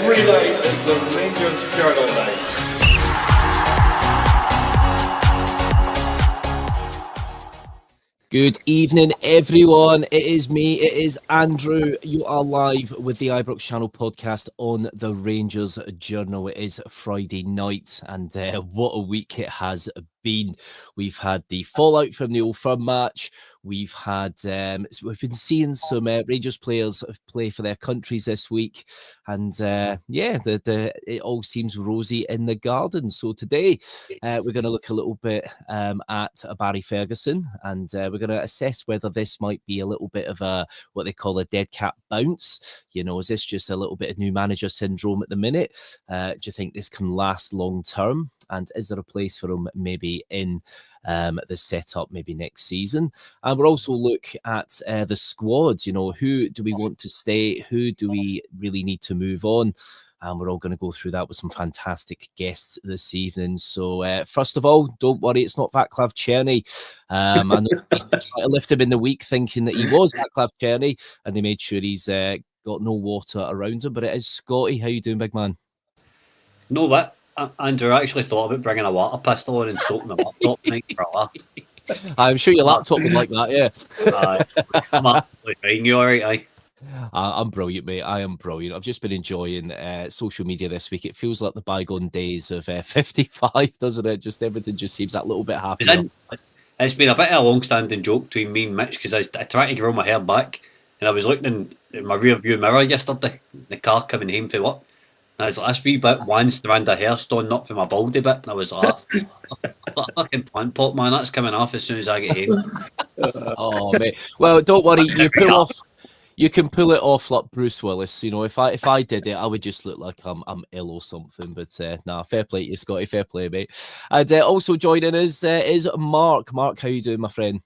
Every night is the Rangers Journal night. Good evening, everyone. It is me. It is Andrew. You are live with the Ibrox Channel podcast on the Rangers Journal. It is Friday night, and what a week it has been. We've had the fallout from the Old Firm match. We've been seeing some Rangers players play for their countries this week, and it all seems rosy in the garden. So today we're going to look a little bit at Barry Ferguson, and we're going to assess whether this might be a little bit of what they call a dead cat bounce. You know, is this just a little bit of new manager syndrome at the minute? Do you think this can last long term? And is there a place for him maybe in the setup maybe next season? And we'll also look at the squads. You know, who do we want to stay? Who do we really need to move on? And we're all going to go through that with some fantastic guests this evening. So first of all, don't worry, it's not Vaclav Černý. I know he's trying to lift him in the week thinking that he was Vaclav Černý, and they made sure he's got no water around him. But it is Scotty. How you doing, big man? No, what? Andrew, I actually thought about bringing a water pistol on and soaking the laptop tonight for a laugh. I'm sure your laptop would like that, yeah. I'm absolutely fine. You all right, aye? I'm brilliant, mate. I am brilliant. I've just been enjoying social media this week. It feels like the bygone days of 55, doesn't it? Just everything just seems that little bit happier. It's been a bit of a long-standing joke between me and Mitch because I tried to grow my hair back, and I was looking in my rear view mirror yesterday, the car coming home from work. And I was like, this wee bit, one strand of hair standing up from my baldy bit, and I was like, fucking plant pot, man, that's coming off as soon as I get home. Oh, mate. Well, don't worry, you can pull it off like Bruce Willis. You know, if I did it, I would just look like I'm ill or something. But fair play to you, Scotty, fair play, mate. And also joining us is Mark. Mark, how you doing, my friend?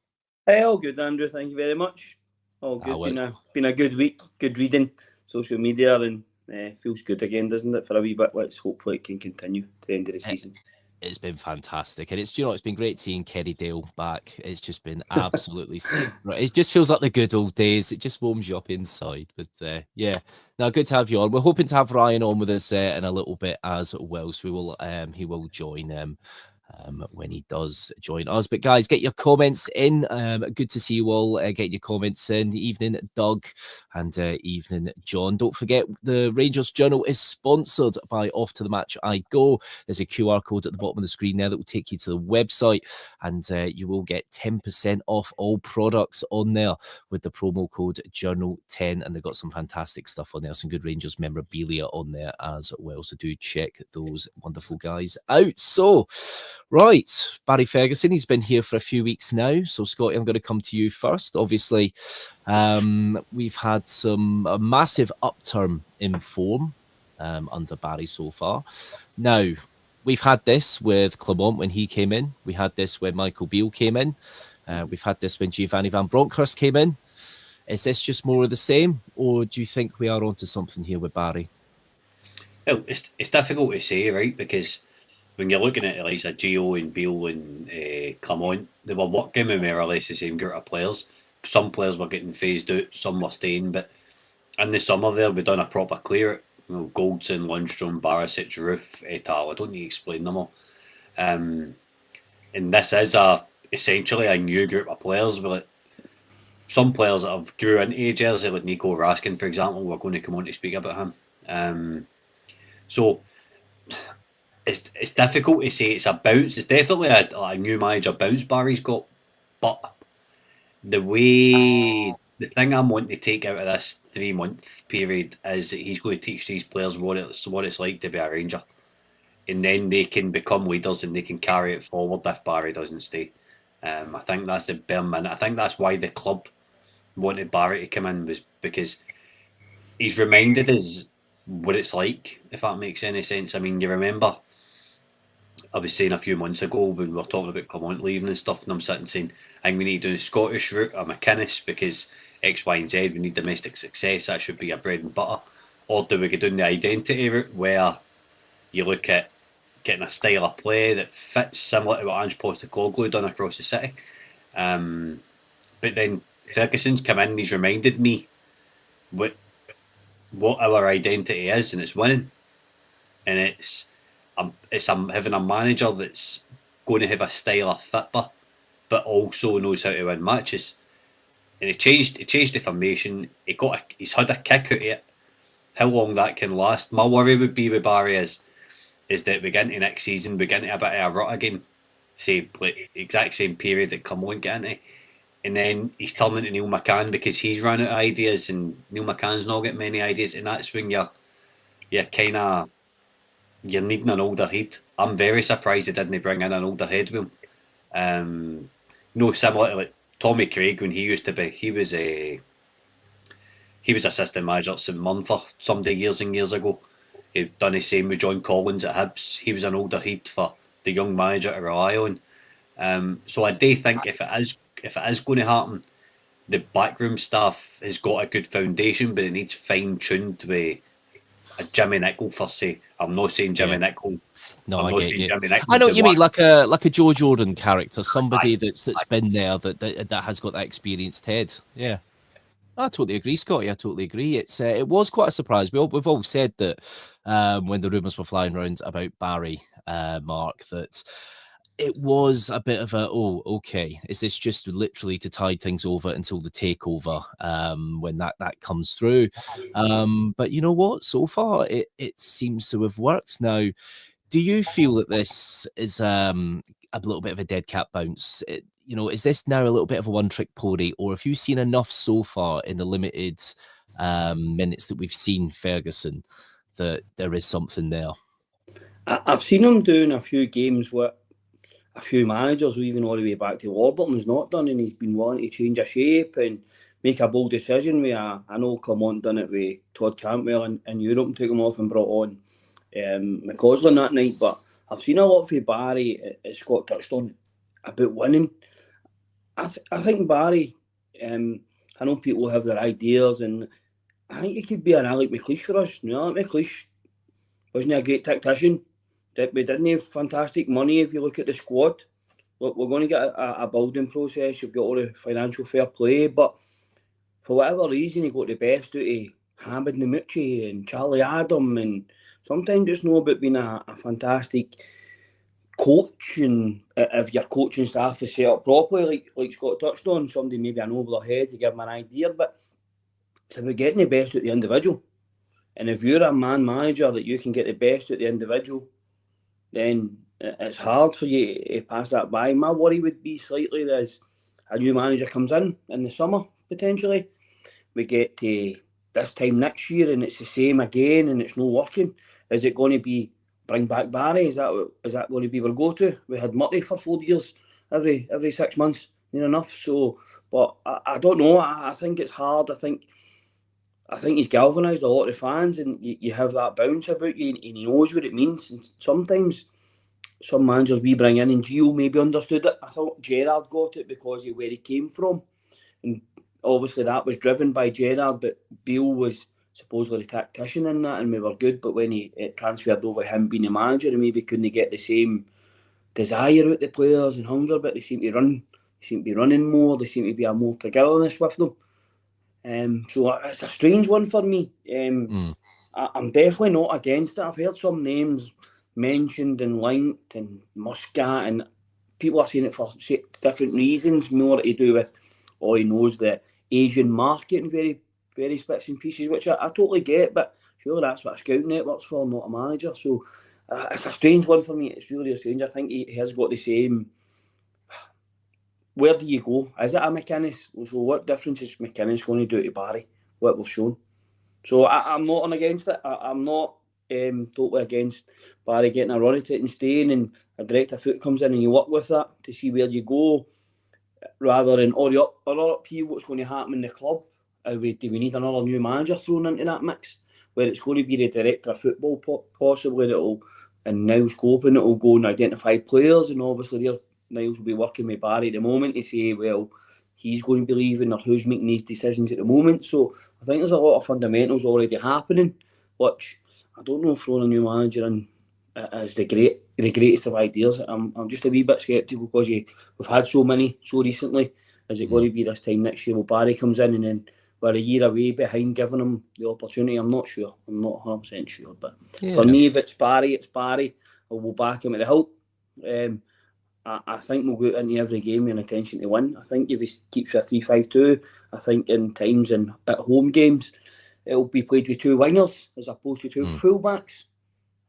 Hey, all good, Andrew. Thank you very much. All good. Been a good week. Good reading, social media, and feels good again, doesn't it? For a wee bit. Let's hopefully it can continue to the end of the season. It's been fantastic, and it's been great seeing Kerry Dale back. It's just been absolutely it just feels like the good old days. It just warms you up inside. But good to have you on. We're hoping to have Ryan on with us in a little bit as well, so he will join when he does join us. But guys, get your comments in. Good to see you all. Get your comments in. Evening, Doug, and evening, John. Don't forget, the Rangers Journal is sponsored by Off to the Match I Go. There's a QR code at the bottom of the screen there that will take you to the website, and you will get 10% off all products on there with the promo code Journal10. And they've got some fantastic stuff on there, some good Rangers memorabilia on there as well. So do check those wonderful guys out. So, right, Barry Ferguson, he's been here for a few weeks now. So, Scotty, I'm going to come to you first. Obviously, we've had a massive upturn in form under Barry so far. Now, we've had this with Clement when he came in. We had this when Michael Beale came in. We've had this when Giovanni Van Bronckhorst came in. Is this just more of the same, or do you think we are onto something here with Barry? Well, it's difficult to say, right? Because when you're looking at like Gio and Beale and Clement, they were working with more or less the same group of players. Some players were getting phased out, some were staying, but in the summer there, we done a proper clear. You know, Goldson, Lundstrom, Barisic, Roof, et al. I don't need to explain them all. And this is essentially a new group of players. With some players that have grew into a jersey, like Nico Raskin, for example. We're going to come on to speak about him. So it's difficult to say it's a bounce. It's definitely a new manager bounce Barry's got, but the thing I'm wanting to take out of this 3-month period is that he's going to teach these players what it's like to be a Ranger, and then they can become leaders and they can carry it forward if Barry doesn't stay. I think that's the bare minute. I think that's why the club wanted Barry to come in, was because he's reminded us what it's like, if that makes any sense. I mean, you remember I was saying a few months ago when we were talking about Clement leaving and stuff, and I'm sitting saying, I think we need to do the Scottish route or McInnes because X, Y, and Z, we need domestic success, that should be our bread and butter. Or do we go down the identity route where you look at getting a style of play that fits similar to what Ange Postecoglou done across the city? But then Ferguson's come in and he's reminded me what what our identity is, and it's winning. And it's having a manager that's going to have a style of football, but also knows how to win matches. And he changed the formation. He's had a kick out of it. How long that can last? My worry would be with Barry is that we get into next season, we get into a bit of a rut again, say like exact same period that Carmona get into, and then he's turning into Neil McCann because he's run out of ideas, and Neil McCann's not got many ideas, and that's when you're needing an older head. I'm very surprised they didn't bring in an older head with him. Similar to like Tommy Craig when he used to be. He was assistant manager at St Munster some years and years ago. He'd done the same with John Collins at Hibs. He was an older head for the young manager to rely on. So I do think if it is going to happen, the backroom staff has got a good foundation, but it needs fine tuned with a Jimmy Nicholl for say. I'm not saying Jimmy Nicholl. No, I get you. I know what you mean, like a Joe Jordan character, somebody that's been there that has got that experienced head. Yeah, I totally agree, Scotty. I totally agree. It was quite a surprise. We've all said that when the rumours were flying around about Barry, Mark, that it was a bit of okay, is this just literally to tide things over until the takeover when that comes through? But you know what? So far, it seems to have worked. Now, do you feel that this is a little bit of a dead cat bounce? Is this now a little bit of a one-trick pony, or have you seen enough so far in the limited minutes that we've seen Ferguson that there is something there? I've seen him doing a few games with a few managers, even all the way back to Warburton's not done, and he's been willing to change a shape and make a bold decision. I know Clermont done it with Todd Cantwell in Europe and took him off and brought on McCausland that night, but I've seen a lot for Barry, as Scott touched on, about winning. I think Barry, I know people have their ideas, and I think he could be an Alec McLeish for us. Alec McLeish wasn't a great tactician. We didn't have fantastic money if you look at the squad. Look, we're going to get a building process. You've got all the financial fair play, but for whatever reason, you got the best out of Hamid Namucci and Charlie Adam, and sometimes it's not about being a fantastic coach, and if your coaching staff is set up properly, like Scott touched on, somebody maybe an over their head to give them an idea, but it's about getting the best out of the individual. And if you're a man manager that you can get the best out of the individual, then it's hard for you to pass that by. My worry would be slightly as a new manager comes in the summer, potentially. We get to this time next year and it's the same again and it's not working. Is it going to be bring back Barry? Is that going to be our go-to? We had Murray for 4 years, every 6 months, enough. So, but I don't know. I think it's hard. I think he's galvanised a lot of fans, and you have that bounce about you, and he knows what it means. And sometimes some managers we bring in, and Gio maybe understood it. I thought Gerrard got it because of where he came from, and obviously that was driven by Gerrard, but Beale was supposedly the tactician in that, and we were good. But when he transferred over, him being the manager, and maybe couldn't get the same desire out the players and hunger, but they seem to be running more. They seem to be a more togetherness with them. So it's a strange one for me. I'm definitely not against it. I've heard some names mentioned and linked, and Muscat, and people are saying it for different reasons, more to do with, he knows the Asian market in very, very bits and pieces, which I totally get, but sure, that's what a scouting network's for, not a manager. So it's a strange one for me. It's really strange. I think he has got the same. Where do you go? Is it a McInnes? So what difference is McInnes going to do to Barry? What we've shown. So I'm not against it. I'm not totally against Barry getting a run at it and staying, and a director foot comes in and you work with that to see where you go, rather than up here what's going to happen in the club. Do we need another new manager thrown into that mix, where it's going to be the director of football possibly and Niles Copen that will go and identify players, and obviously Niles will be working with Barry at the moment to say, well, he's going to be leaving, or who's making these decisions at the moment. So I think there's a lot of fundamentals already happening, which I don't know if throwing a new manager in is the greatest of ideas. I'm just a wee bit sceptical because we've had so many so recently. Is it going to be this time next year where Barry comes in and then we're a year away behind giving him the opportunity. I'm not sure. I'm not 100% sure. But Yeah. for me, if it's Barry, it's Barry. I will back him at the hilt. I think we'll go into every game with an intention to win. I think if he keeps a 3-5-2, I think in times and at home games, it'll be played with 2 wingers as opposed to 2 fullbacks.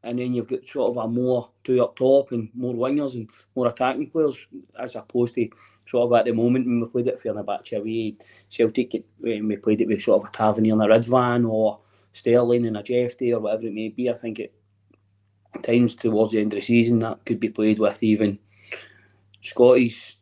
And then you've got sort of a more 2 up top and more wingers and more attacking players, as opposed to sort of at the moment when we played it for Fenerbahce away, Celtic, when we played it with sort of a Tavernier and a Ridvan or Sterling and a Jeffrey or whatever it may be. I think at times towards the end of the season that could be played with even Scotty's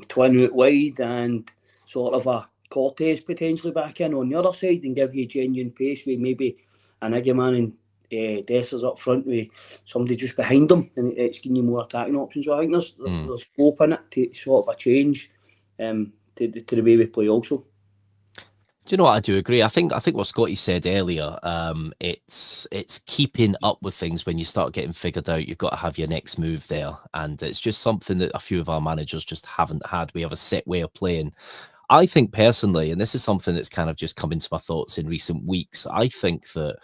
twin out wide and sort of a Cortez potentially back in on the other side and give you genuine pace with maybe an Iggyman and Dessers up front with somebody just behind them, and it's giving you more attacking options. So I think there's scope in it to sort of a change to the way we play also. Do you know what? I do agree. I think what Scotty said earlier, it's keeping up with things when you start getting figured out. You've got to have your next move there, and it's just something that a few of our managers just haven't had. We have a set way of playing. I think personally, and this is something that's kind of just come into my thoughts in recent weeks, I think that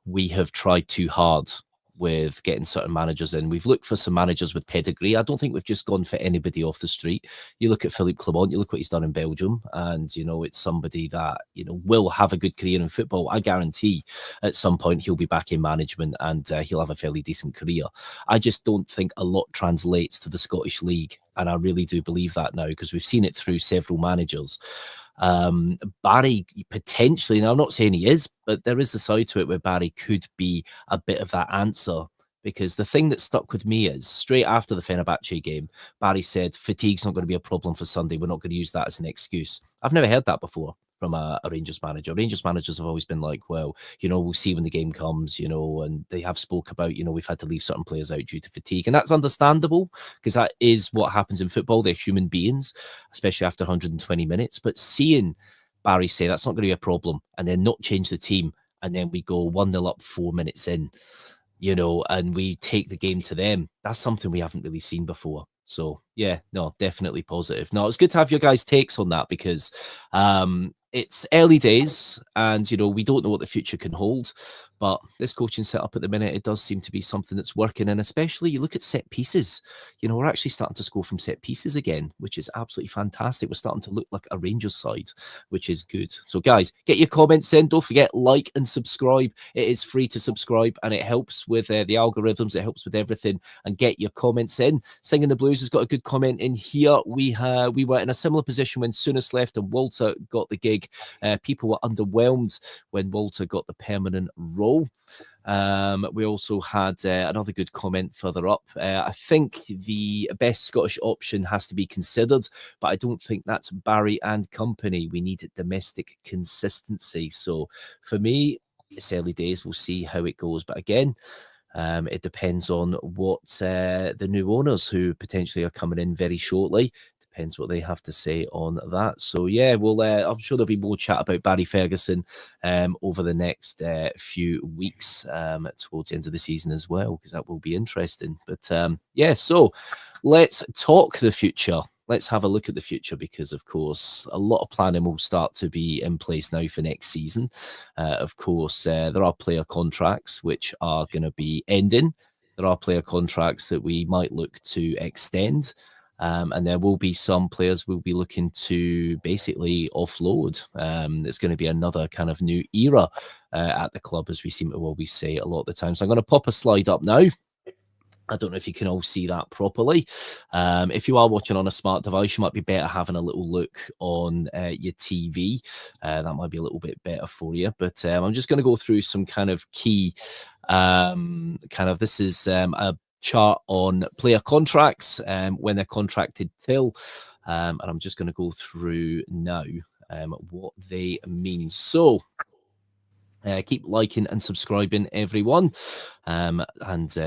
we have tried too hard with getting certain managers in. We've looked for some managers with pedigree. I don't think we've just gone for anybody off the street. You look at Philippe Clement, you look what he's done in Belgium, and, you know, it's somebody that, you know, will have a good career in football. I guarantee at some point he'll be back in management and he'll have a fairly decent career. I just don't think a lot translates to the Scottish League. And I really do believe that now, because we've seen it through several managers. Barry potentially, now I'm not saying he is, but there is the side to it where Barry could be a bit of that answer, because the thing that stuck with me is straight after the Fenerbahce game, Barry said fatigue's not going to be a problem for Sunday. We're not going to use that as an excuse. I've never heard that before from a Rangers manager. Rangers managers have always been like, well, you know, we'll see when the game comes, you know, and they have spoke about, you know, we've had to leave certain players out due to fatigue. And that's understandable, because that is what happens in football. They're human beings, especially after 120 minutes. But seeing Barry say that's not going to be a problem and then not change the team, and then we go 1-0 up 4 minutes in, you know, and we take the game to them, that's something we haven't really seen before. So, yeah, no, definitely positive. No, it's good to have your guys' takes on that, because it's early days and, you know, we don't know what the future can hold. But this coaching setup at the minute, it does seem to be something that's working. And especially you look at set pieces, you know, we're actually starting to score from set pieces again, which is absolutely fantastic. We're starting to look like a Rangers side, which is good. So guys, get your comments in. Don't forget, like and subscribe. It is free to subscribe and it helps with the algorithms. It helps with everything. And get your comments in. Singing the Blues has got a good comment in here. We were in a similar position when Souness left and Walter got the gig. People were underwhelmed when Walter got the permanent role. We also had another good comment further up. I think the best Scottish option has to be considered, but I don't think that's Barry and company. We need domestic consistency. So for me, it's early days. We'll see how it goes. But again, it depends on what the new owners who potentially are coming in very shortly. Depends what they have to say on that. So yeah, well, I'm sure there'll be more chat about Barry Ferguson over the next few weeks towards the end of the season as well, because that will be interesting. But yeah, so let's talk the future. Let's have a look at the future, because of course a lot of planning will start to be in place now for next season. Of course, there are player contracts which are going to be ending. There are player contracts that we might look to extend. And there will be some players we'll be looking to basically offload. It's going to be another kind of new era at the club, as we seem to always say a lot of the time. So I'm going to pop a slide up now. I don't know if you can all see that properly. If you are watching on a smart device, you might be better having a little look on your TV. That might be a little bit better for you. But I'm just going to go through some kind of key, this is a chart on player contracts when they're contracted till, and I'm just going to go through now what they mean. So keep liking and subscribing, everyone, and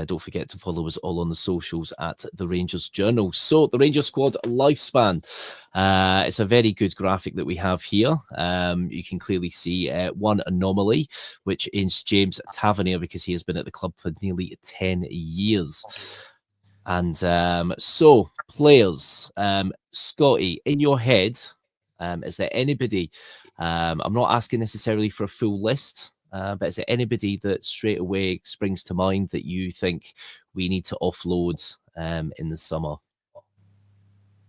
don't forget to follow us all on the socials at the Rangers Journal. So the Rangers squad lifespan, it's a very good graphic that we have here. You can clearly see one anomaly, which is James Tavernier, because he has been at the club for nearly 10 years. And so players, Scotty, in your head, Is there anybody, I'm not asking necessarily for a full list, but is there anybody that straight away springs to mind that you think we need to offload in the summer?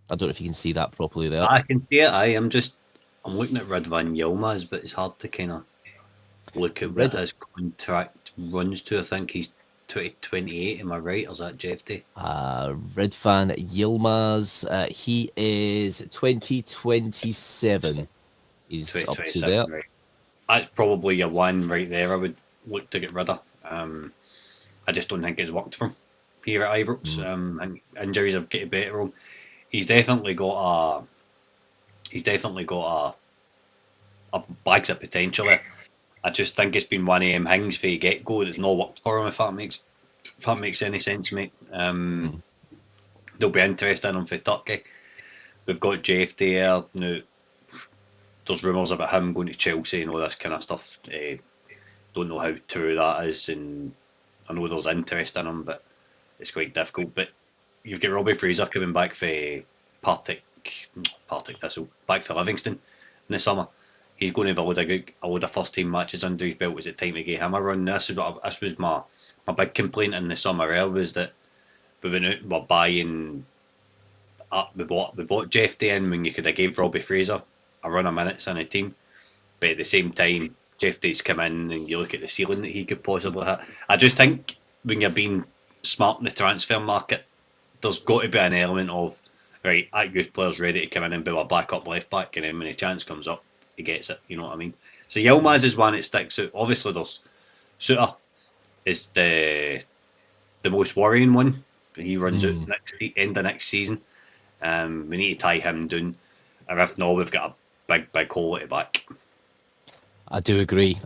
I don't know if you can see that properly there. I can see it. I'm looking at Ridvan Yilmaz, but it's hard to kind of look at what his contract runs to. I think he's 2028. Am I right? Or is that Jeffy? Ridvan Yilmaz, he is 2027. He's up to there. Right. That's probably your one right there. I would look to get rid of. I just don't think it's worked for him here at Ibrox. And injuries have getting better on. He's definitely got a bags of potential there. I just think it's been one of them things from the get go that's not worked for him. If that makes any sense, mate. They'll be interested in him for Turkey. We've got Jeff there now. There's rumours about him going to Chelsea and all this kind of stuff. Don't know how true that is, and I know there's interest in him, but it's quite difficult. But you've got Robbie Fraser coming back for Partick Thistle, back for Livingston in the summer. He's going to have a load of first team matches under his belt. Is it time to give him a run? This was my big complaint in the summer was that we went out, we're buying up. We bought Jeff Day in when you could have gave Robbie Fraser a run of minutes in a team, but at the same time, Jeff Day's come in and you look at the ceiling that he could possibly hit. I just think when you're being smart in the transfer market, there's got to be an element of, right, that youth player's ready to come in and be a backup left back, and then when the chance comes up, he gets it. You know what I mean? So Yilmaz is one that sticks out. Obviously, there's Suter is the most worrying one. He runs out end of next season. We need to tie him down, or if not, we've got a big hole at the back. I do agree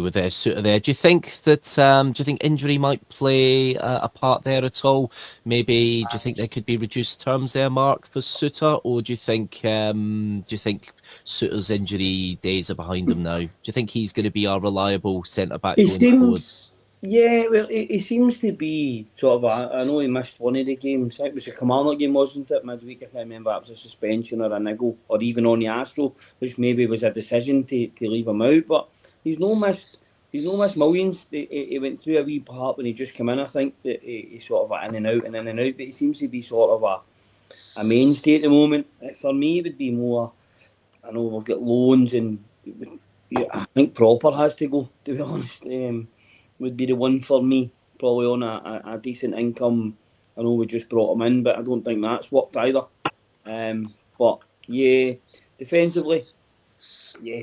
with Suter there. Do you think that injury might play a part there at all? Maybe do you think there could be reduced terms there, Mark, for Suter, or do you think Suter's injury days are behind him now? Do you think he's going to be our reliable centre back going forward? Yeah, well, he seems to be sort of. I know he missed one of the games. I think it was a Kilmarnock game, wasn't it? Midweek, if I remember, it was a suspension or a niggle, or even on the Astro, which maybe was a decision to leave him out. But he's no missed millions. He went through a wee part when he just came in. I think that he sort of in and out. But he seems to be sort of a mainstay at the moment. For me, it would be more. I know we've got loans, and I think Proper has to go. To be honest. Would be the one for me, probably on a decent income. I know we just brought him in, but I don't think that's worked either. But yeah, defensively, yeah,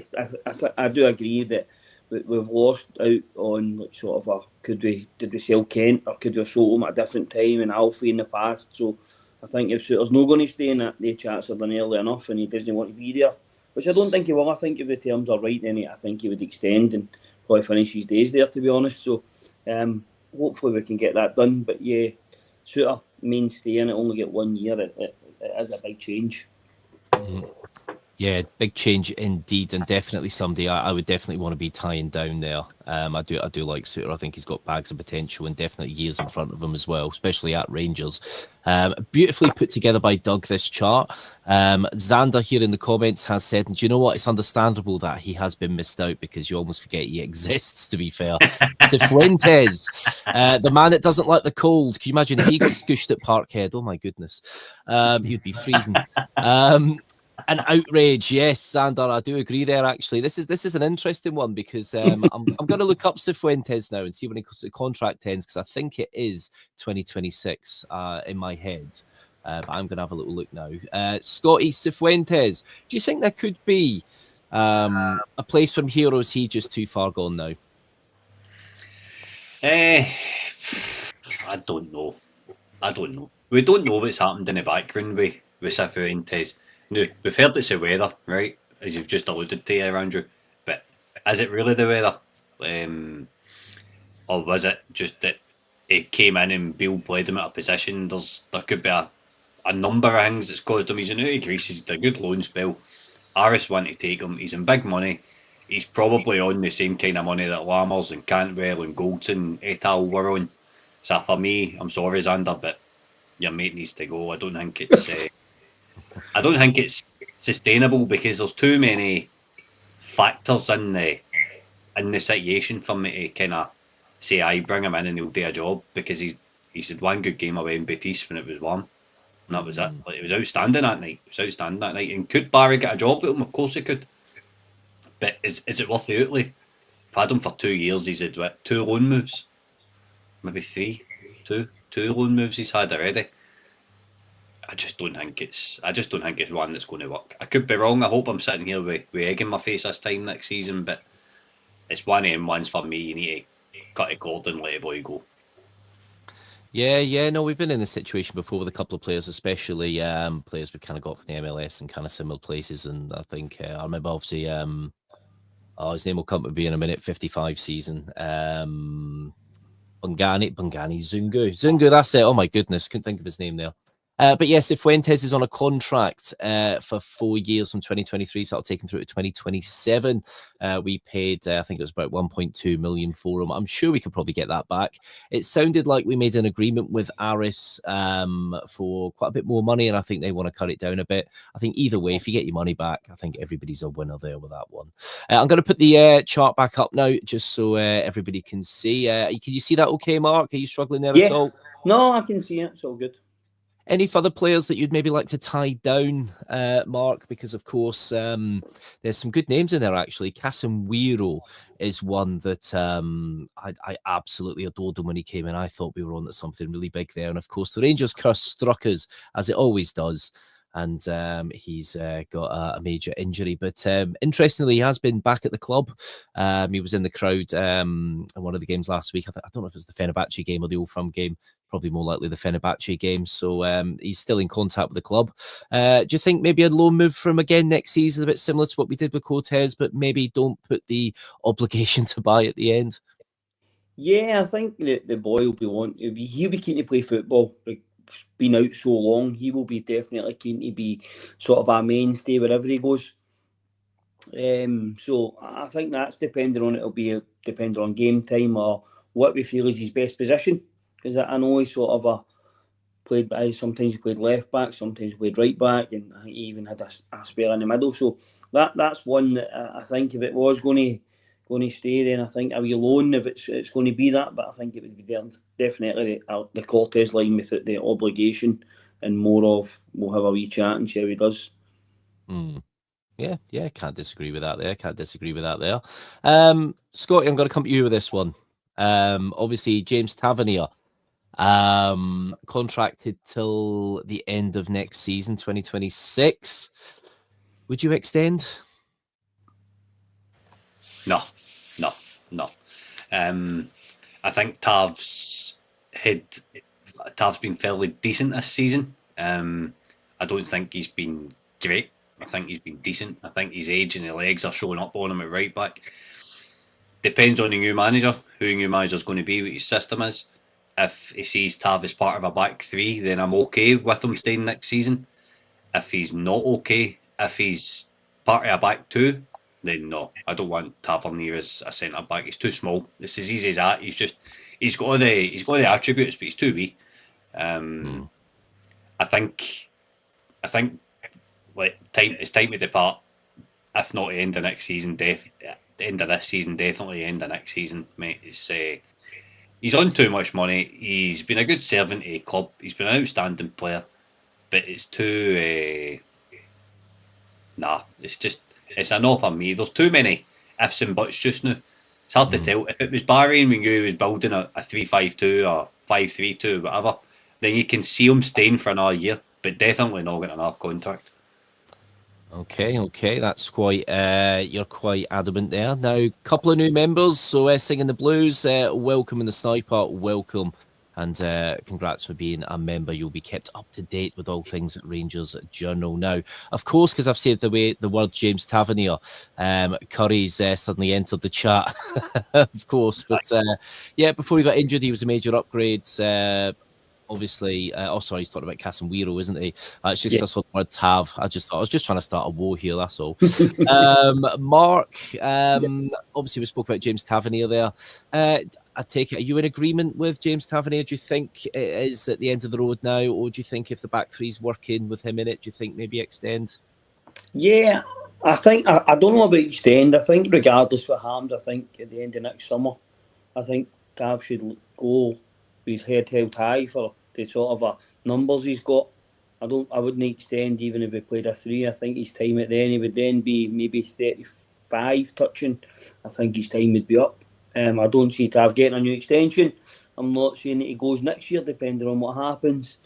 I do agree that we've lost out on like sort of did we sell Kent or could we have sold him at a different time and Alfie in the past? So I think if Suter's not going to stay in that, the chats are done early enough and he doesn't want to be there, which I don't think he will. I think if the terms are right, then I think he would extend and probably finish his days there, to be honest. So hopefully we can get that done. But yeah, Suter mainstay and it only get 1 year. It is a big change. Yeah, big change indeed, and definitely somebody I would definitely want to be tying down there. I do like Suter. I think he's got bags of potential and definitely years in front of him as well, especially at Rangers. Beautifully put together by Doug, this chart. Xander here in the comments has said, and do you know what? It's understandable that he has been missed out because you almost forget he exists, to be fair. Cifuentes, the man that doesn't like the cold. Can you imagine if he got scooshed at Parkhead? Oh my goodness. He'd be freezing. An outrage, yes, Sander. I do agree there. Actually, this is an interesting one because I'm going to look up Cifuentes now and see when the contract ends because I think it is 2026 in my head. But I'm going to have a little look now. Scotty Cifuentes, do you think there could be a place from here, or is he just too far gone now? I don't know. We don't know what's happened in the background with Cifuentes. Now, we've heard it's the weather, right? As you've just alluded to there, Andrew. But is it really the weather? Or was it just that it came in and Bill played him at a position? There could be a number of things that's caused him. He's in out of Greece, he's a good loan spell. Aris want to take him, he's in big money. He's probably on the same kind of money that Lammers and Cantwell and Goldson et al. Were on. So for me, I'm sorry, Xander, but your mate needs to go. I don't think it's sustainable because there's too many factors in the situation for me to kind of say, I bring him in and he'll do a job, because he's had one good game away in Betis when it was warm, and that was it. Like, it was outstanding that night. And could Barry get a job with him? Of course he could. But is it worth the outlay? I've had him for 2 years. He's had 2 loan moves, maybe 3, 2 loan moves he's had already. I just don't think it's one that's going to work. I could be wrong. I hope I'm sitting here with egg in my face this time next season, but it's one of them ones for me. You need to cut a cord and let a boy go. Yeah, no, we've been in this situation before with a couple of players, especially players we kind of got from the MLS and kind of similar places. And I think I remember obviously, his name will come to be in a minute. 55 season. Bungani Zungu. That's it. Oh my goodness, couldn't think of his name there. But yes, if Fuentes is on a contract for 4 years from 2023, so that'll take him through to 2027. We paid, I think it was about 1.2 million for him. I'm sure we could probably get that back. It sounded like we made an agreement with Aris for quite a bit more money, and I think they want to cut it down a bit. I think either way, if you get your money back, I think everybody's a winner there with that one. I'm going to put the chart back up now, just so everybody can see. Can you see that okay, Mark? Are you struggling there at all? No, I can see it. It's all good. Any further players that you'd maybe like to tie down, Mark? Because, of course, there's some good names in there, actually. Casemiro is one that I absolutely adored him when he came in. I thought we were on to something really big there. And, of course, the Rangers curse struck us, as it always does. And he's got a major injury. But interestingly, he has been back at the club. He was in the crowd in one of the games last week. I don't know if it was the Fenerbahce game or the Old Firm game. Probably more likely the Fenerbahce game. So he's still in contact with the club. Do you think maybe a loan move for him again next season, a bit similar to what we did with Cortez, but maybe don't put the obligation to buy at the end? Yeah, I think the boy will be he'll be keen to play football. Like, been out so long, he will be definitely keen to be sort of our mainstay wherever he goes. So I think that's depending on depending on game time or what we feel is his best position. Because I know he sort of sometimes he played left back, sometimes he played right back, and I think he even had a spell in the middle. So that's one that I think if it was going to stay, then I think a wee loan if it's going to be that. But I think it would be definitely the Cortez line without the obligation, and more of we'll have a wee chat and see how he does. Yeah, can't disagree with that there. Scotty, I'm going to come to you with this one. Obviously, James Tavernier. Contracted till the end of next season, 2026. Would you extend? No. I think Tav's been fairly decent this season. I don't think he's been great. I think he's been decent. I think his age and the legs are showing up on him at right back. Depends on the new manager, who the new manager's going to be, what his system is. If he sees Tav as part of a back three, then I'm okay with him staying next season. If he's not okay, if he's part of a back two, then no, I don't want Tavernier as a centre back. He's too small. It's as easy as that. He's got all the attributes, but he's too wee. I think like it's time to depart. If not the end of next season, end of this season, definitely end of next season, mate. He's on too much money. He's been a good servant to a club. He's been an outstanding player, but it's too. It's a no for me. There's too many ifs and buts just now. It's hard to tell. If it was Barry and we knew he was building a 3-5-2 or 5-3-2, whatever, then you can see him staying for another year, but definitely not getting another contract. Okay, that's quite. You're quite adamant there. Now, a couple of new members. So, Singing the Blues, welcome in the Sniper, welcome, and congrats for being a member. You'll be kept up to date with all things at Rangers Journal. Now, of course, because I've said the word James Tavernier, Curry's suddenly entered the chat, of course. But before he got injured, he was a major upgrade. Obviously, he's talking about Casemiro, isn't he? It's just I saw the word Tav. I was just trying to start a war here. That's all. Mark, obviously we spoke about James Tavernier there. I take it, are you in agreement with James Tavernier? Do you think it is at the end of the road now, or do you think if the back three's working with him in it, do you think maybe extend? Yeah, I think I don't know about East End. I think regardless what happens, I think at the end of next summer, I think Gav should go with his head held high for the sort of numbers he's got. I wouldn't extend even if he played a 3. I think his time at then he would then be maybe 35 touching. I think his time would be up. I don't see Tav getting a new extension. I'm not saying that he goes next year, depending on what happens.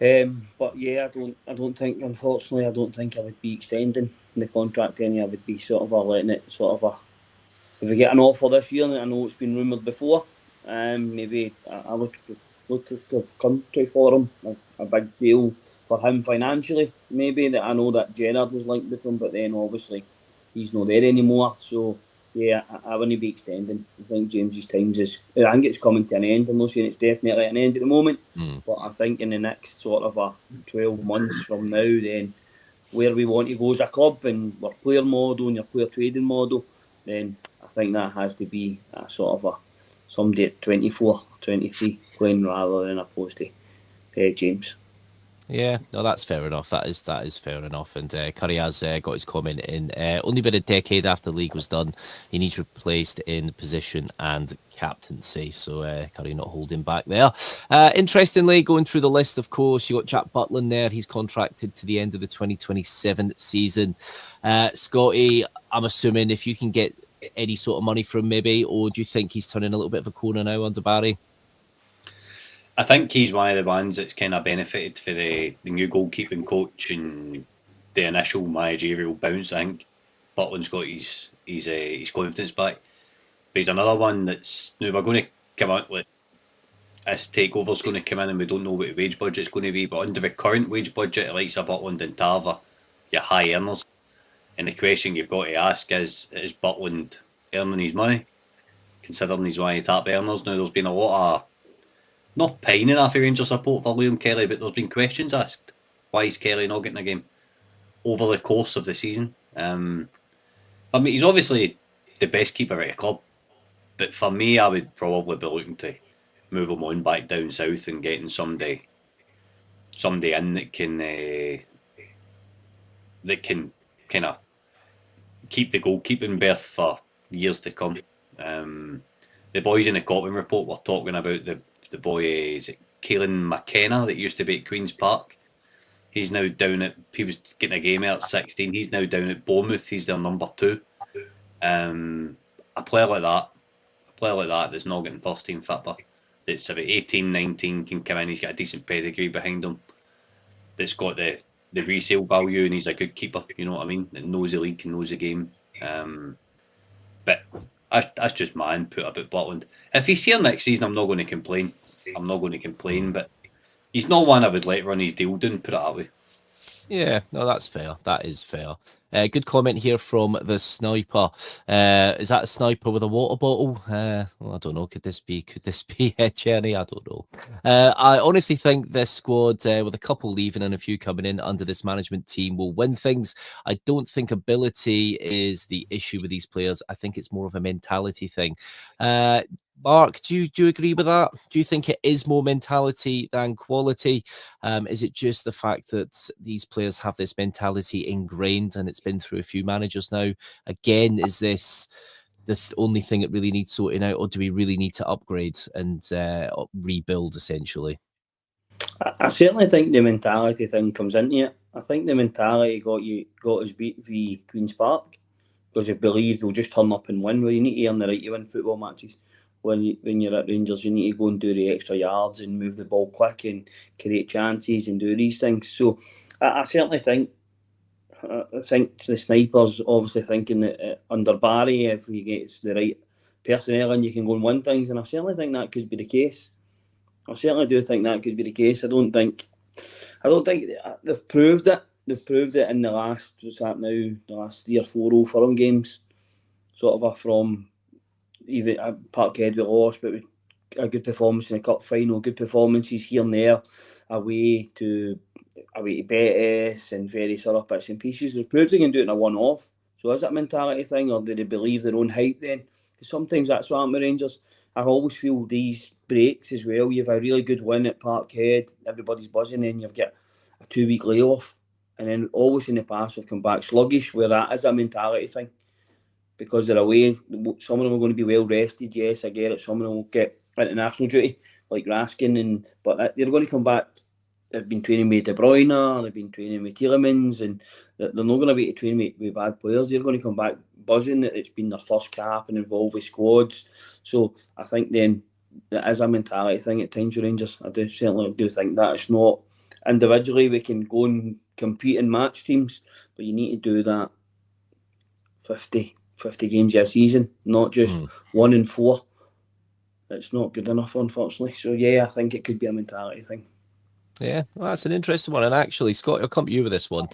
But yeah, I don't think, unfortunately, I don't think I would be extending the contract any. I would be sort of letting it if we get an offer this year, and I know it's been rumoured before, maybe I look at the country for him, a big deal for him financially. Maybe that I know that Gerrard was linked with him, but then obviously he's not there anymore. So yeah, I wouldn't be extending. I think James's times I think it's coming to an end. I'm not saying it's definitely an end at the moment, but I think in the next sort of 12 months from now, then where we want to go as a club and our player model and your player trading model, then I think that has to be a sort of somebody at 24, 23 playing rather than opposed to James. Yeah, no, that's fair enough. That is fair enough. And Curry has got his comment in. Only been a decade after the league was done, he needs replaced in position and captaincy. So Curry not holding back there. Interestingly, going through the list, of course, you got Jack Butland there. He's contracted to the end of the 2027 season. Scotty, I'm assuming if you can get any sort of money from maybe, or do you think he's turning a little bit of a corner now under Barry? I think he's one of the ones that's kind of benefited for the new goalkeeping coach and the initial managerial bounce. I think Butland's got his confidence back. But he's another one that's now we're going to come out with this takeover's going to come in and we don't know what the wage budget's going to be. But under the current wage budget, it likes Butland and Tarver, your high earners. And the question you've got to ask is Butland earning his money? Considering he's one of the top earners. Now there's been a lot of not pining off Rangers support for Liam Kelly, but there's been questions asked. Why is Kelly not getting a game over the course of the season? I mean, he's obviously the best keeper at the club, but for me, I would probably be looking to move him on back down south and getting somebody in that can kind of keep the goalkeeping berth for years to come. The boys in the Cotton report were talking about the boy, is it Caelan McKenna that used to be at Queen's Park? He's now down he was getting a game out at 16. He's now down at Bournemouth. He's their number 2. A player like that that's not getting first team football, that's about 18, 19, can come in. He's got a decent pedigree behind him. That's got the resale value, and he's a good keeper. You know what I mean? That knows the league, knows the game. But that's just my input about Butland. If he's here next season, I'm not going to complain. But he's not one I would let run his deal down, put it that way. Yeah, no, that's fair. That is fair. Good comment here from the sniper. Is that a sniper with a water bottle? Well, I don't know. Could this be Jenny? I don't know. I honestly think this squad, with a couple leaving and a few coming in under this management team, will win things. I don't think ability is the issue with these players. I think it's more of a mentality thing. Mark, do you agree with that? Do you think it is more mentality than quality? Is it just the fact that these players have this mentality ingrained and it's been through a few managers now? Again, is this the only thing that really needs sorting out, or do we really need to upgrade and rebuild essentially? I certainly think the mentality thing comes into it. I think the mentality got us beat v Queen's Park because you believe they'll just turn up and win. Well, you need to earn the right to win football matches. When you're at Rangers, you need to go and do the extra yards and move the ball quick and create chances and do these things. So I certainly think the Snipers obviously thinking that under Barry, if he gets the right personnel and you can go and win things, and I certainly think that could be the case. I certainly do think that could be the case. I don't think they've proved it. They've proved it in the last 3 or 4 Old Firm games, sort of from even Parkhead we lost, but with a good performance in the cup final, good performances here and there, away to Betis and various other bits and pieces. They've proved they can do it in a one-off. So is that a mentality thing, or do they believe their own hype then? Because sometimes that's what happened with Rangers. I always feel these breaks as well. You have a really good win at Parkhead, everybody's buzzing, and you've got a 2-week layoff. And then always in the past we've come back sluggish, where that is a mentality thing. Because they're away, some of them are going to be well rested, yes, I get it. Some of them will get international duty, like Raskin, but they're going to come back. They've been training with De Bruyne, they've been training with Tielemans, and they're not going to be training with bad players. They're going to come back buzzing that it's been their first cap and involved with squads. So I think then that is a mentality thing at times with Rangers. I certainly do think that. It's not individually we can go and compete in match teams, but you need to do that 50 games a season, not just 1 in 4. It's not good enough, unfortunately. So yeah, I think it could be a mentality thing. Yeah, well, that's an interesting one. And actually, Scott, I'll come to you with this one.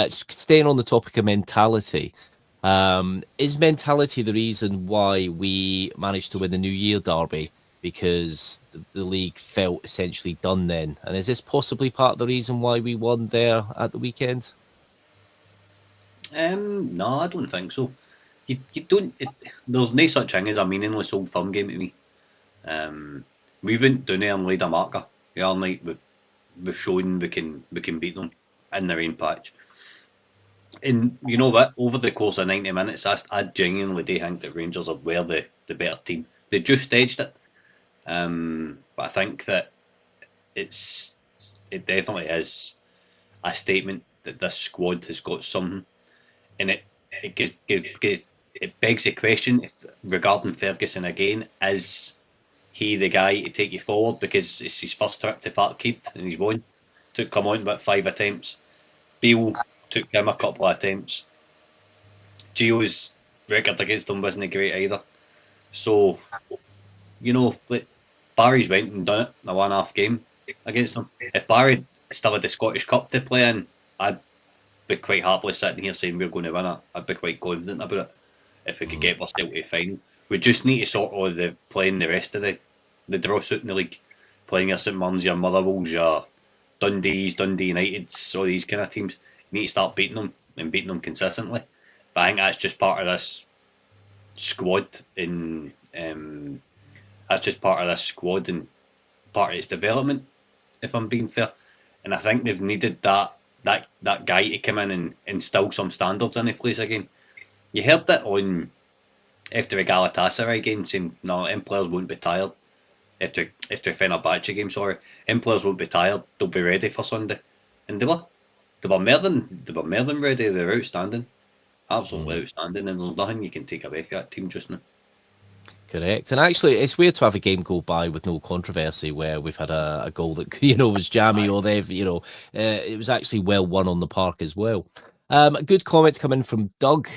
Staying on the topic of mentality, is mentality the reason why we managed to win the New Year derby? Because the league felt essentially done then. And is this possibly part of the reason why we won there at the weekend? No, I don't think so. You don't. There's no such thing as a meaningless old firm game to me. We went down there and laid a marker the other night. We've shown we can beat them in their own patch. And you know what? Over the course of 90 minutes, I genuinely do think that Rangers were the better team. They just edged it. But I think that it definitely is a statement that this squad has got something, and it begs the question regarding Ferguson again: is he the guy to take you forward? Because it's his first trip to Parkhead and he's won. Took him on about 5 attempts. Beale took him a couple of attempts. Gio's record against him wasn't great either. So, you know, Barry's went and done it in a 1.5 game against them. If Barry still had the Scottish Cup to play in, I'd be quite happily sitting here saying we're going to win it. I'd be quite confident about it if we could get ourselves to the final. We just need to sort of playing the rest of the draw suit in the league. Playing your St Mirren's, your Motherwells, your Dundee's, Dundee United's, all these kind of teams. You need to start beating them and beating them consistently. But I think that's just part of this squad and that's just part of this squad and part of its development, if I'm being fair. And I think they've needed that guy to come in and instill some standards in the place again. You heard that on after the Galatasaray game saying no, players won't be tired. After Fenerbahce game, sorry, players won't be tired. They'll be ready for Sunday, and they were more than ready. They were outstanding, absolutely outstanding, and there's nothing you can take away from that team just now. Correct. And actually, it's weird to have a game go by with no controversy where we've had a goal that, you know, was jammy or they've, you know, it was actually well won on the park as well. Good comments coming from Doug.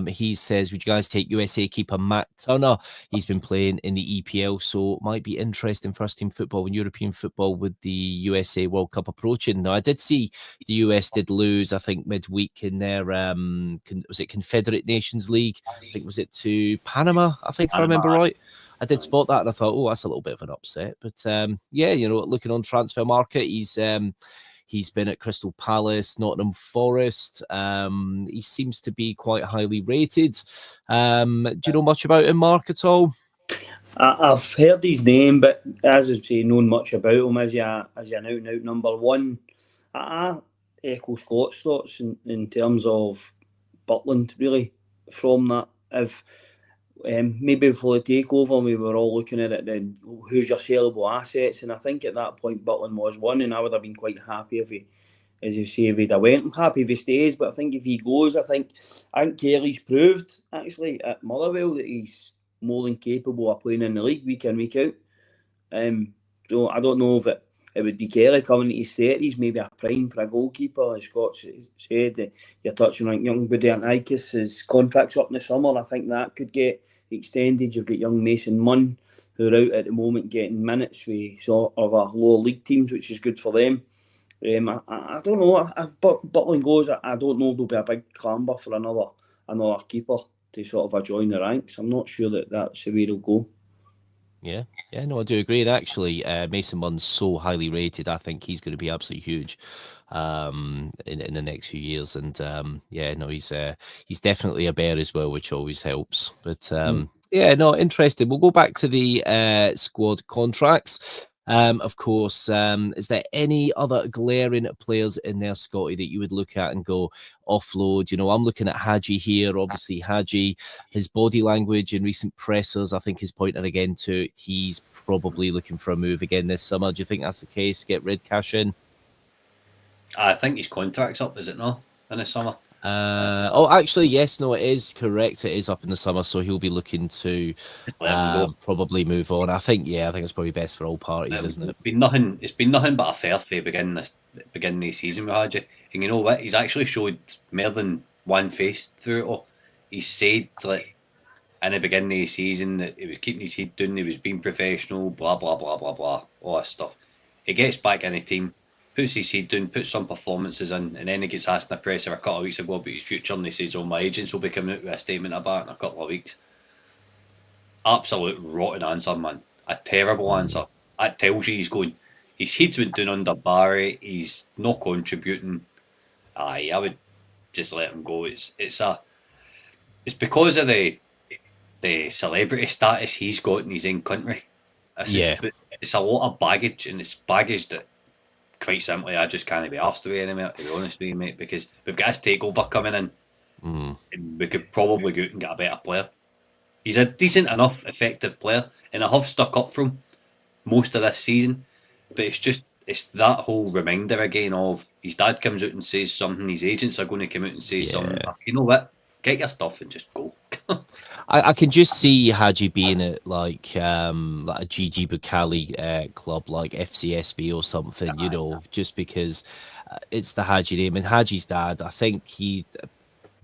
He says, would you guys take USA keeper Matt Turner? He's been playing in the EPL, so might be interesting first team football and European football with the USA World Cup approaching. Now, I did see the US did lose, I think, midweek in their, was it Confederate Nations League? I think, was it to Panama, I think, if I remember right. I did spot that and I thought, oh, that's a little bit of an upset. But yeah, you know, looking on transfer market, he's been at Crystal Palace, Nottingham Forest. He seems to be quite highly rated. Do you know much about him, Mark, at all? I've heard his name, but as I say, known much about him as an out-and-out number one. I echo Scott's thoughts in terms of Butland, really, from that. If maybe before the takeover, we were all looking at it then, who's your sellable assets? And I think at that point, Butland was one, and I would have been quite happy if he, as you say, if he'd have went. I'm happy if he stays, but I think if he goes, I think Kelly's proved, actually, at Motherwell that he's more than capable of playing in the league week in, week out. So I don't know if it would be Kelly coming to his 30s, maybe a prime for a goalkeeper, as Scott said. You're touching on young Budiankis, his contract's up in the summer, and I think that could get extended. You've got young Mason Munn, who are out at the moment getting minutes with sort of a lower league teams, which is good for them. I don't know if Butland goes. I don't know if there'll be a big clamber for another keeper to sort of join the ranks. I'm not sure that's the way it'll go. Yeah, no, I do agree. And actually, Mason Munn's so highly rated. I think he's going to be absolutely huge in the next few years. And yeah, no, he's definitely a bear as well, which always helps. But yeah, no, interesting. We'll go back to the squad contracts. Of course, is there any other glaring players in there, Scotty, that you would look at and go offload? You know, I'm looking at Hadji here. Obviously, Hadji, his body language in recent pressers, I think, is pointing again to he's probably looking for a move again this summer. Do you think that's the case? Get rid, cash in? I think his contract's up, is it not, in the summer? Actually, yes, no, it is correct. It is up in the summer, so he'll be looking to Let him go. probably move on. I think it's probably best for all parties, isn't it? It's been nothing but a fair to begin the season with Hadji. And you know what? He's actually showed more than one face through it all. He said like in the beginning of the season that he was keeping his head down, he was being professional, blah blah blah blah blah, all this stuff. He gets back in the team, puts his head down, puts some performances in, and then he gets asked in the presser a couple of weeks ago about his future, and he says, "Oh, my agents will be coming out with a statement about it in a couple of weeks." Absolute rotten answer, man. A terrible answer. That tells you he's going. His head's went down under Barry. He's not contributing. Aye, I would just let him go. It's because of the celebrity status he's got in his own country. It's a lot of baggage, and it's baggage that, quite simply, I just can't be arsed with anymore, to be honest with you, mate, because we've got this takeover coming in, and we could probably go out and get a better player. He's a decent enough, effective player, and I have stuck up for him most of this season, but it's that whole reminder again of his dad comes out and says something, his agents are going to come out and say something. You know what? Get your stuff and just go. I can just see Hadji being at like a Gigi Bukali club like FCSB or something, you know, just because it's the Hadji name. And Hadji's dad, I think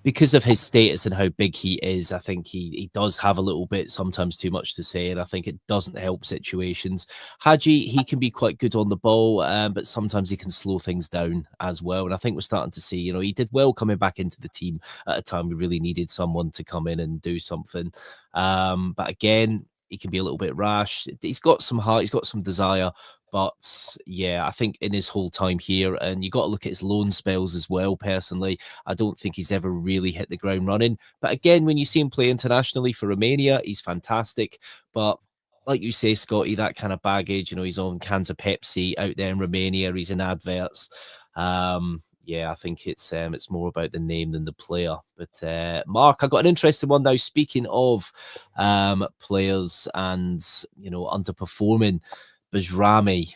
because of his status and how big he is, I think he does have a little bit, sometimes too much to say, and I think it doesn't help situations. Hadji, he can be quite good on the ball, but sometimes he can slow things down as well. And I think we're starting to see, you know, he did well coming back into the team at a time we really needed someone to come in and do something. But again, he can be a little bit rash. He's got some heart, he's got some desire. But yeah, I think in his whole time here, and you got to look at his loan spells as well, personally, I don't think he's ever really hit the ground running. But again, when you see him play internationally for Romania, he's fantastic. But like you say, Scotty, that kind of baggage, you know, he's on cans of Pepsi out there in Romania, he's in adverts. I think it's more about the name than the player. But Mark, I got an interesting one now. Speaking of players and, you know, underperforming, Bajrami,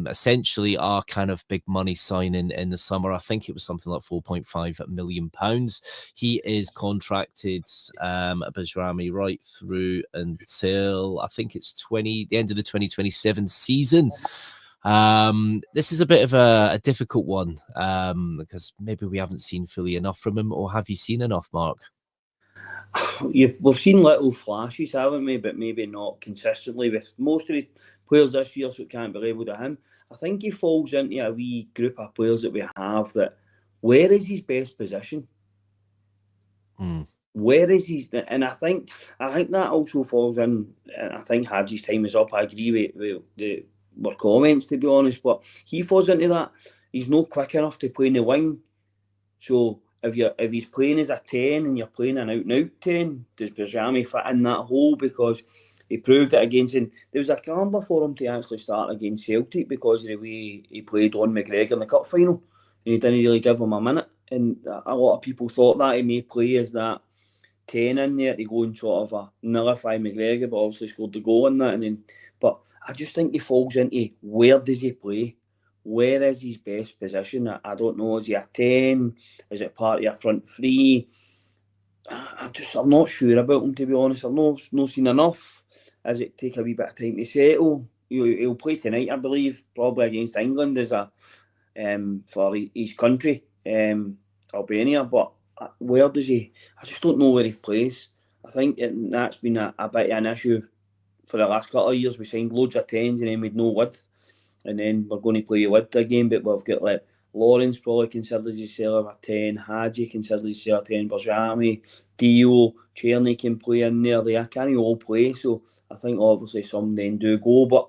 essentially our kind of big money signing in the summer. I think it was something like £4.5 million. He is contracted, Bajrami, right through until I think it's the end of the 2027 season. This is a bit of a difficult one because maybe we haven't seen fully enough from him, or have you seen enough, Mark? We've seen little flashes, haven't we? But maybe not consistently with most of the players this year, so it can't be labelled at him. I think he falls into a wee group of players that we have that, where is his best position? Where is his... And I think that also falls in, and I think Hadji's time is up. I agree with the comments, to be honest, but he falls into that. He's not quick enough to play in the wing. So if he's playing as a 10 and you're playing an out-and-out 10, does Bajrami fit in that hole? Because he proved it against... And there was a gamble for him to actually start against Celtic because of the way he played on McGregor in the cup final, and he didn't really give him a minute. And a lot of people thought that he may play as that 10 in there to go and sort of nullify McGregor, but obviously scored the goal in that. But I just think he falls into, where does he play? Where is his best position? I don't know. Is he a 10? Is it part of your front three? I'm not sure about him, to be honest. I've not seen enough. Does it take a wee bit of time to settle? He'll play tonight, I believe, probably against England as for his country, Albania. But where does he? I just don't know where he plays. I think that's been a bit of an issue for the last couple of years. We signed loads of 10s and then we'd no width. And then we're going to play width again, but we've got like Lawrence probably considers himself a 10, Hadji considers himself a 10, Bajrami, Dio, Cherny can play in there. They can't all play, so I think obviously some then do go. But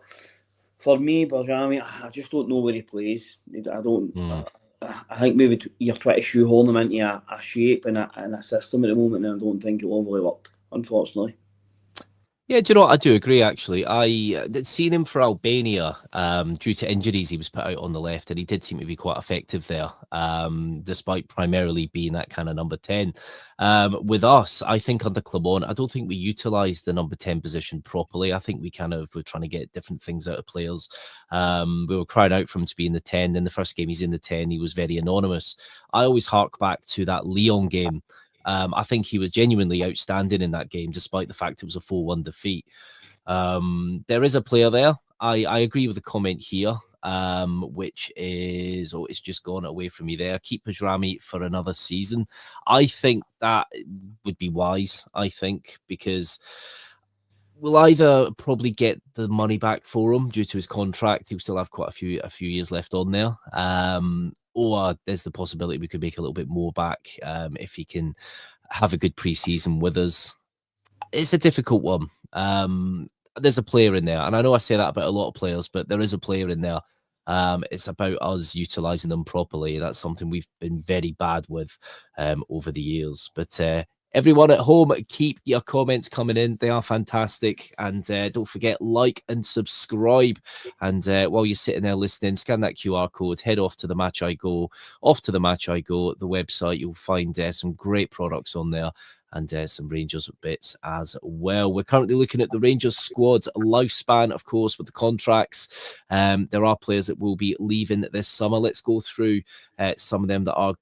for me, Bajrami, I just don't know where he plays. I don't. I think maybe you're trying to shoehorn him into a shape and a system at the moment, and I don't think it'll overly work, unfortunately. Yeah, do you know what? I do agree, actually. I seen him for Albania due to injuries. He was put out on the left, and he did seem to be quite effective there, despite primarily being that kind of number 10. With us, I think under Clement, I don't think we utilised the number 10 position properly. I think we kind of were trying to get different things out of players. We were crying out for him to be in the 10. In the first game, he's in the 10. He was very anonymous. I always hark back to that Lyon game. I think he was genuinely outstanding in that game, despite the fact it was a 4-1 defeat. There is a player there. I agree with the comment here, which is, it's just gone away from me there. Keep Pajrami for another season. I think that would be wise, because we'll either probably get the money back for him due to his contract. He'll still have quite a few years left on there. Or there's the possibility we could make a little bit more back if he can have a good preseason with us. It's a difficult one. There's a player in there, and I know I say that about a lot of players, but there is a player in there. It's about us utilising them properly. That's something we've been very bad with over the years. But everyone at home, keep your comments coming in. They are fantastic. And don't forget, like and subscribe. And while you're sitting there listening, scan that QR code, head off to the Match I Go, the website. You'll find some great products on there and some Rangers bits as well. We're currently looking at the Rangers squad lifespan, of course, with the contracts. There are players that will be leaving this summer. Let's go through some of them that are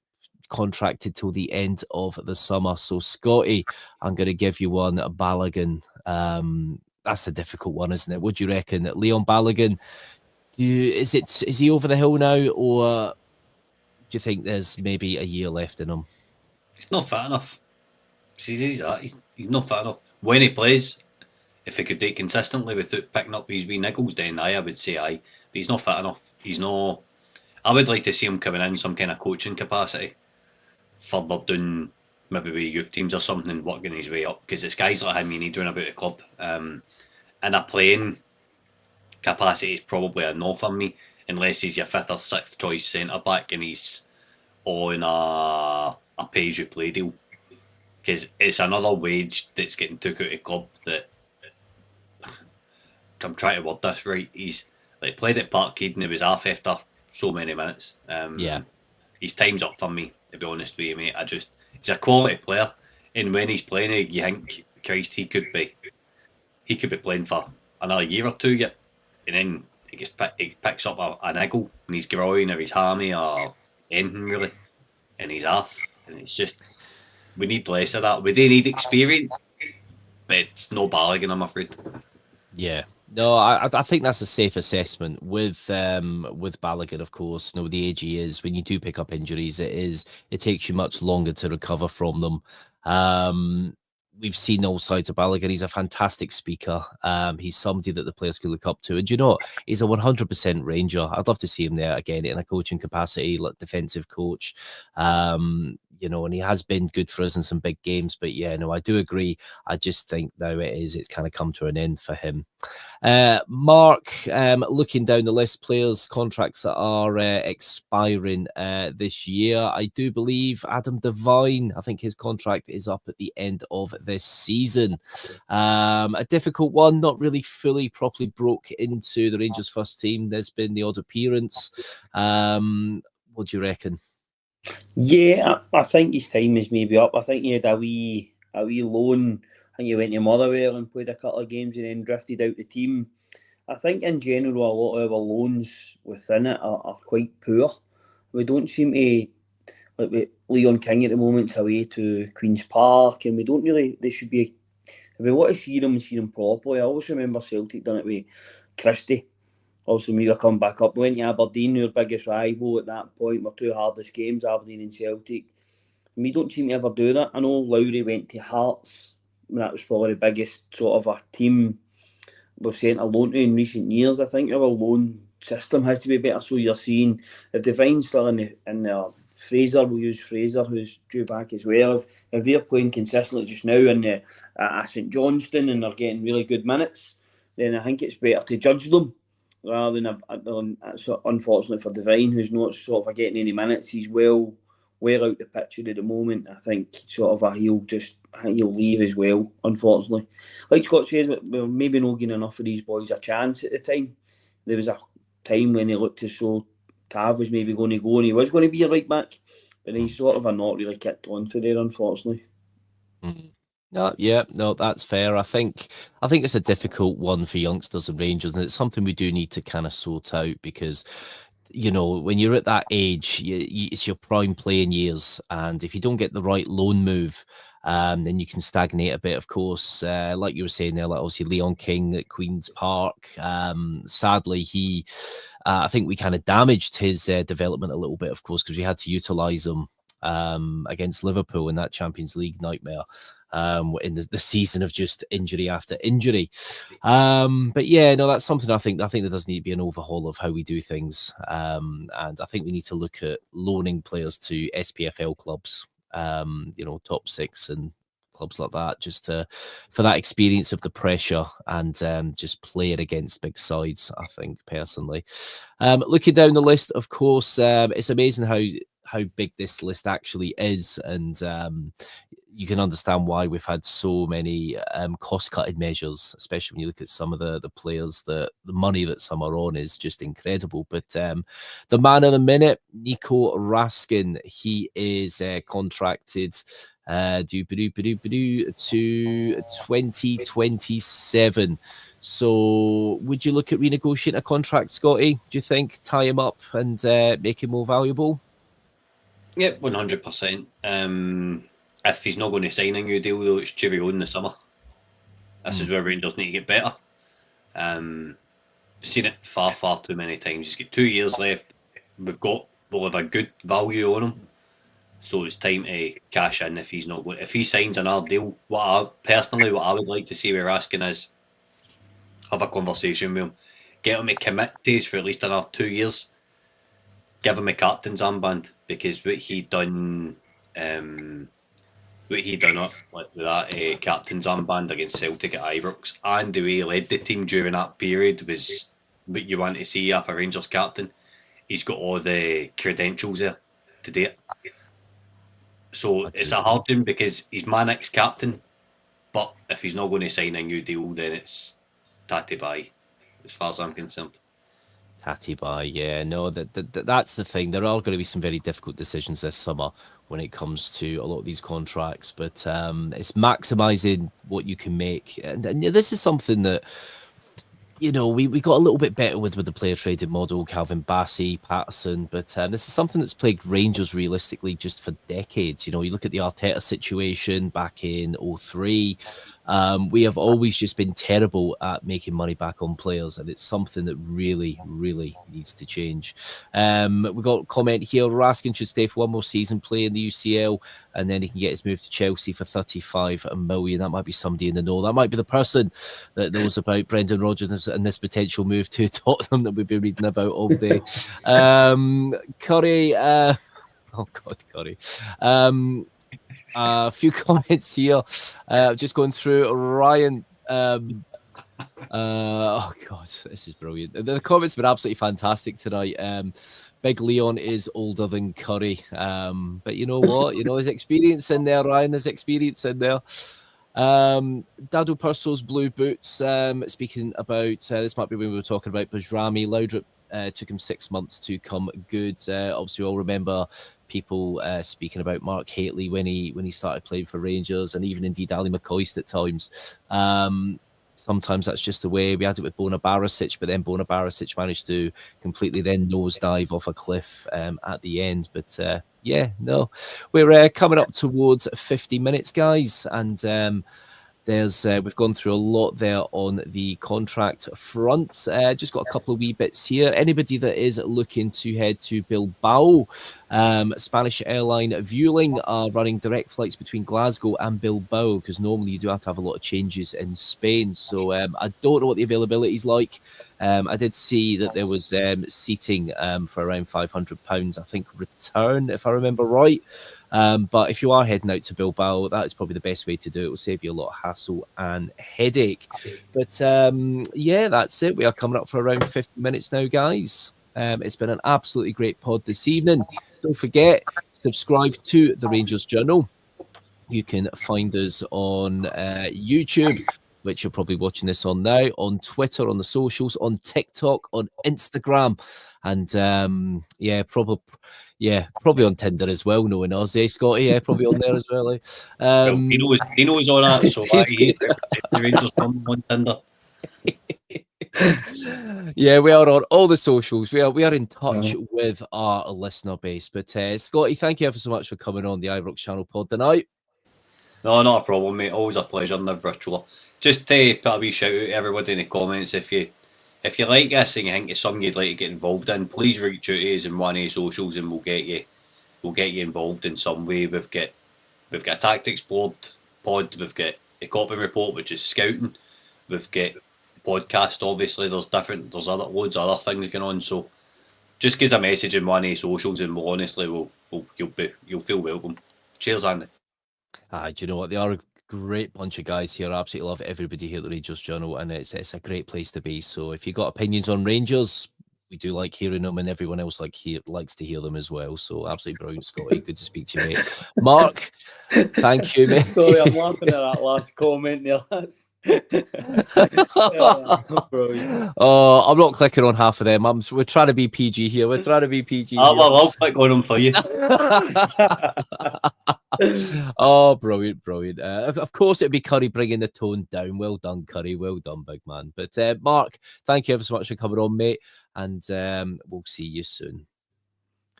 contracted till the end of the summer. So Scotty, I'm going to give you one. Balogun, that's a difficult one, isn't it? What do you reckon? Leon Balogun, is he over the hill now, or do you think there's maybe a year left in him? He's not fat enough. He's not fat enough. When he plays, if he could do it consistently without picking up his wee niggles, then I would say aye. But he's not fat enough. He's no. I would like to see him coming in some kind of coaching capacity, further down maybe with youth teams or something, and working his way up. Because it's guys like him you need around about the club. And a playing capacity is probably a no for me, unless he's your 5th or 6th choice centre back and he's on a pay as you play deal. Because it's another wage that's getting took out of the club that, I'm trying to word this right, he's like played at Parkhead and he was off after so many minutes. Yeah. His time's up for me, to be honest with you, mate. He's a quality player, and when he's playing, you think, Christ, he could be playing for another year or two yet, and then he picks up a niggle in his groin or his hammy or anything really, and he's off, and it's just, we need less of that. We do need experience, but it's no Balogun, I'm afraid. Yeah. No, I think that's a safe assessment with Balogun, of course. No, the age he is, when you do pick up injuries, it takes you much longer to recover from them. We've seen all sides of Balogun. He's a fantastic speaker. He's somebody that the players can look up to. And you know, he's a 100% Ranger. I'd love to see him there again in a coaching capacity, like defensive coach. You know, and he has been good for us in some big games. But yeah, no, I do agree. I just think now it's kind of come to an end for him. Mark, looking down the list, players' contracts that are expiring this year. I do believe Adam Devine, I think his contract is up at the end of this season. A difficult one, not really fully properly broke into the Rangers first team. There's been the odd appearance. What do you reckon? Yeah, I think his time is maybe up. I think he had a wee loan. I think he went to Motherwell and played a couple of games and then drifted out the team. I think in general a lot of our loans within it are quite poor. We don't seem to, like with Leon King at the moment's away to Queen's Park, and we don't really, they should be, if we want to see them properly. I always remember Celtic done it with Christie. Also, we were coming back up. We went to Aberdeen, our biggest rival at that point. Our 2 hardest games, Aberdeen and Celtic. And we don't seem to ever do that. I know Lowry went to Hearts. That was probably the biggest sort of a team we've sent a loan to in recent years. I think our loan system has to be better. So you're seeing, if Devine's still in there, Fraser, we'll use Fraser, who's due back as well. If they're playing consistently just now in St Johnstone and they're getting really good minutes, then I think it's better to judge them. Rather than unfortunately for Devine, who's not sort of getting any minutes. He's well wear out the picture at the moment. I think sort of he'll leave as well, unfortunately. Like Scott says, we're maybe not giving enough of these boys a chance at the time. There was a time when he looked as though Tav was maybe going to go and he was going to be a right back, but he's sort of not really kicked on for there, unfortunately. No, that's fair. I think it's a difficult one for youngsters and Rangers, and it's something we do need to kind of sort out because, you know, when you're at that age, it's your prime playing years, and if you don't get the right loan move, then you can stagnate a bit. Of course, like you were saying there, like obviously Leon King at Queen's Park. Sadly, I think we kind of damaged his development a little bit, of course, because we had to utilise him against Liverpool in that Champions League nightmare. In the season of just injury after injury. But yeah, no, that's something I think there does need to be an overhaul of how we do things. And I think we need to look at loaning players to SPFL clubs, you know, top six and clubs like that, just for that experience of the pressure and just play it against big sides, I think, personally. Looking down the list, of course, it's amazing how big this list actually is, and you can understand why we've had so many cost-cutting measures, especially when you look at some of the players. The money that some are on is just incredible. But the man of the minute, Nico Raskin, he is contracted to 2027. So would you look at renegotiating a contract, Scotty? Do you think tie him up and make him more valuable? Yeah, 100%. If he's not going to sign a new deal, though, it's cheerio in the summer. This is where Rangers need to get better. Seen it far too many times. He's got 2 years left. We'll have a good value on him. So it's time to cash in if he's not going. If he signs another deal, what I would like to see with Raskin is have a conversation with him, get him to commit to us for at least another 2 years. Give him a captain's armband, because what he done with that captain's armband against Celtic at Ibrox, and the way he led the team during that period was what you want to see of a Rangers captain. He's got all the credentials there to do it. So it's a hard one because he's my next captain, but if he's not going to sign a new deal, then it's tatty bye, as far as I'm concerned. Tatty bye, yeah. No, that's the thing. There are going to be some very difficult decisions this summer when it comes to a lot of these contracts, but it's maximising what you can make. And this is something that, you know, we got a little bit better with the player traded model, Calvin Bassey, Patterson, but this is something that's plagued Rangers realistically just for decades. You know, you look at the Arteta situation back in 2003. We have always just been terrible at making money back on players, and it's something that really, really needs to change. We got a comment here: Raskin should stay for one more season, play in the UCL, and then he can get his move to Chelsea for 35 million. That might be somebody in the know. That might be the person that knows about Brendan Rodgers and this potential move to Tottenham that we've been reading about all day. Curry, oh God, Curry. A few comments here. Just going through. Ryan. Oh God, this is brilliant. The comments have been absolutely fantastic tonight. Big Leon is older than Curry, but you know what? You know, there's experience in there, Ryan. There's experience in there. Dado Purcell's blue boots. Speaking about this, might be when we were talking about Bajrami. Laudrup took him 6 months to come good. Obviously, we all remember people speaking about Mark Hateley when he started playing for Rangers, and even indeed Ali McCoist at times. Sometimes that's just the way. We had it with Bona Barisic, but then Bona Barisic managed to completely then nosedive off a cliff at the end. But yeah, no, we're coming up towards 50 minutes, guys, and we've gone through a lot there on the contract front. Just got a couple of wee bits here. Anybody that is looking to head to Bilbao, Spanish airline Vueling are running direct flights between Glasgow and Bilbao, because normally you do have to have a lot of changes in Spain. So I don't know what the availability is like. I did see that there was seating for around £500, I think, return, if I remember right. But if you are heading out to Bilbao, that is probably the best way to do it. It will save you a lot of hassle and headache. But yeah, that's it. We are coming up for around 50 minutes now, guys. It's been an absolutely great pod this evening. Don't forget subscribe to the Rangers Journal. You can find us on YouTube, which you're probably watching this on now, on Twitter, on the socials, on TikTok, on Instagram, and probably on Tinder as well. Knowing us, Scotty? Yeah, probably on there as well. Well, he knows all that, so he's the Rangers on Tinder. Yeah, we are on all the socials. We are in touch with our listener base. But Scotty, thank you ever so much for coming on the Ibrox Channel pod tonight. No, not a problem, mate. Always a pleasure, never a chore. Just put a wee shout out to everybody in the comments. If you like this and you think it's something you'd like to get involved in, please reach out to us in one of the socials and we'll get you involved in some way. We've got a tactics board pod, we've got a copy report, which is scouting, we've got podcast, obviously there's loads of other things going on, so just give us a message in one of the socials and we'll honestly you'll feel welcome. Cheers, Andy. Do you know what? They are a great bunch of guys here. I absolutely love everybody here at the Rangers Journal, and it's a great place to be. So if you've got opinions on Rangers, we do like hearing them, and everyone else likes to hear them as well. So absolutely brilliant, Scotty. Good to speak to you, mate. Mark, thank you, mate. Sorry, I'm laughing at that last comment there. Brilliant. Oh, I'm not clicking on half of them. We're trying to be PG here. I'll click on them for you. Oh, brilliant. Of course, it'd be Curry bringing the tone down. Well done, Curry. Well done, big man. But Mark, thank you ever so much for coming on, mate. And we'll see you soon.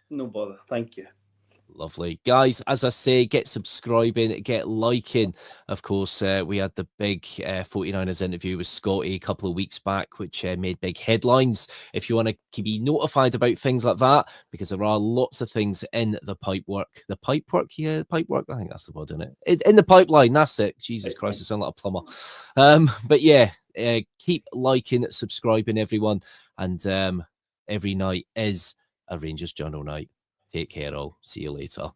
No bother. Thank you. Lovely. Guys, as I say, get subscribing, get liking. Of course, we had the big 49ers interview with Scotty a couple of weeks back, which made big headlines. If you want to be notified about things like that, because there are lots of things in the pipework. The pipework? Yeah, the pipework. I think that's the word, isn't it? In the pipeline, that's it. Jesus Christ, I sound like a plumber. But yeah, keep liking, subscribing, everyone. And every night is a Rangers Journal night. Take care all. See you later.